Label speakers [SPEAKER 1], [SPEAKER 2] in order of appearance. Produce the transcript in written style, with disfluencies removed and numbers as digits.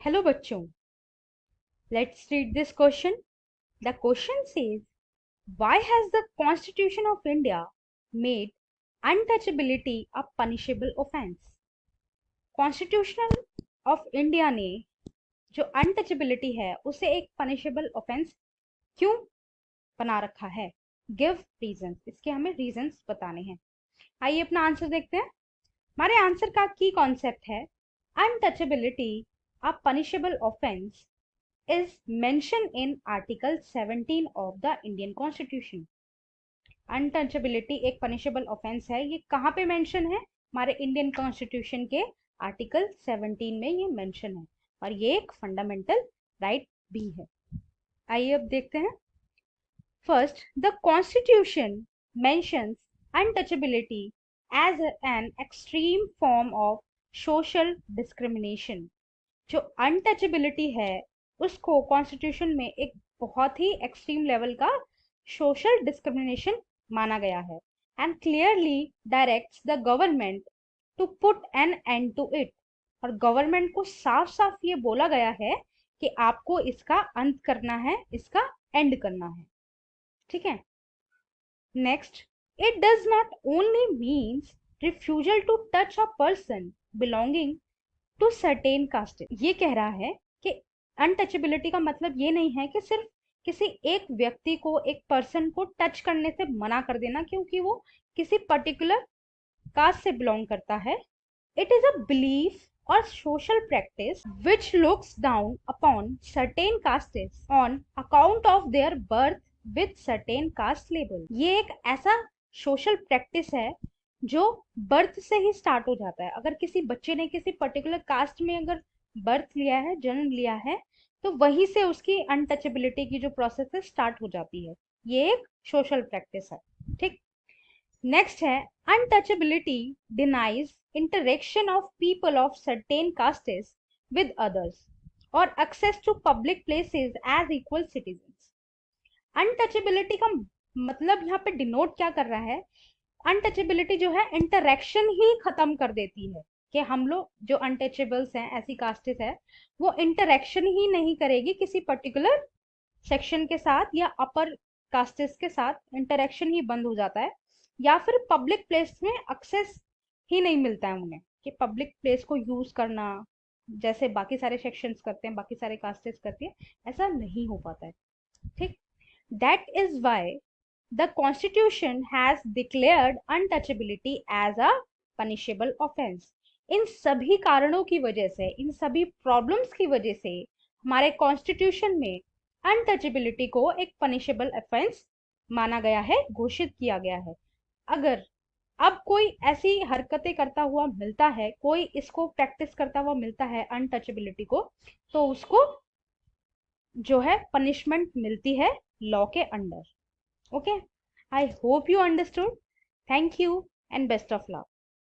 [SPEAKER 1] Hello बच्चों, let's read this question. The question says why has the constitution of India made untouchability a punishable offence. Constitution of India ने जो untouchability है उसे एक punishable offence क्यों बना रखा है? Give reasons. इसके हमें रीजंस बताने हैं। आइए अपना आंसर देखते हैं। हमारे आंसर का की कॉन्सेप्ट है untouchability a punishable offence is mentioned in Article 17 of the Indian Constitution. Untouchability एक पनिशेबल ऑफेंस है। ये कहाँ पे मेंशन है? हमारे इंडियन कॉन्स्टिट्यूशन के आर्टिकल 17 में ये मेंशन है और ये एक फंडामेंटल राइट भी है। आइए अब देखते हैं। First, the constitution mentions untouchability as an extreme form of social discrimination. जो अनटचेबिलिटी है उसको कॉन्स्टिट्यूशन में एक बहुत ही एक्सट्रीम लेवल का सोशल डिस्क्रिमिनेशन माना गया है and clearly directs the government to put an end to it. और गवर्नमेंट को साफ साफ ये बोला गया है कि आपको इसका अंत करना है, इसका एंड करना है। ठीक है। Next, it does not only means refusal to touch a person belonging to certain caste. ये कह रहा है कि अनटचेबिलिटी का मतलब ये नहीं है कि सिर्फ किसी एक व्यक्ति को, एक पर्सन को टच करने से मना कर देना क्योंकि वो किसी पर्टिकुलर कास्ट से बिलोंग करता है। इट इज अ बिलीफ और social practice which looks down upon certain castes on account of their birth with certain caste label. ये एक ऐसा सोशल प्रैक्टिस है जो बर्थ से ही स्टार्ट हो जाता है। अगर किसी बच्चे ने किसी पर्टिकुलर कास्ट में अगर बर्थ लिया है, जन्म लिया है, तो वहीं से उसकी अनटचेबिलिटी की जो प्रोसेस है स्टार्ट हो जाती है। ये एक सोशल प्रैक्टिस है। ठीक। नेक्स्ट है untouchability denies interaction of people of certain castes with others और access to public places as equal citizens. Untouchability का मतलब यहाँ पे डिनोट क्या कर रहा है? अनटचेबिलिटी जो है इंटरेक्शन ही खत्म कर देती है कि हम लोग जो अनटचेबल्स हैं, ऐसी कास्टेस है, वो इंटरेक्शन ही नहीं करेगी किसी पर्टिकुलर सेक्शन के साथ या अपर कास्टेस के साथ। इंटरेक्शन ही बंद हो जाता है या फिर पब्लिक प्लेस में एक्सेस ही नहीं मिलता है उन्हें कि पब्लिक प्लेस को यूज करना जैसे बाकी सारे सेक्शंस करते हैं, बाकी सारे कास्टेस करती है, ऐसा नहीं हो पाता है। ठीक। That is why the constitution has declared untouchability as a punishable offense। इन सभी कारणों की वजह से, इन सभी प्रॉब्लम्स की वजह से हमारे कॉन्स्टिट्यूशन में अनटचेबिलिटी को एक पनिशेबल ऑफेंस माना गया है, घोषित किया गया है। अगर अब कोई ऐसी हरकतें करता हुआ मिलता है, कोई इसको प्रैक्टिस करता हुआ मिलता है अनटचेबिलिटी को, तो उसको जो है पनिशमेंट मिलती है लॉ के under. Okay, I hope you understood. Thank you and best of luck.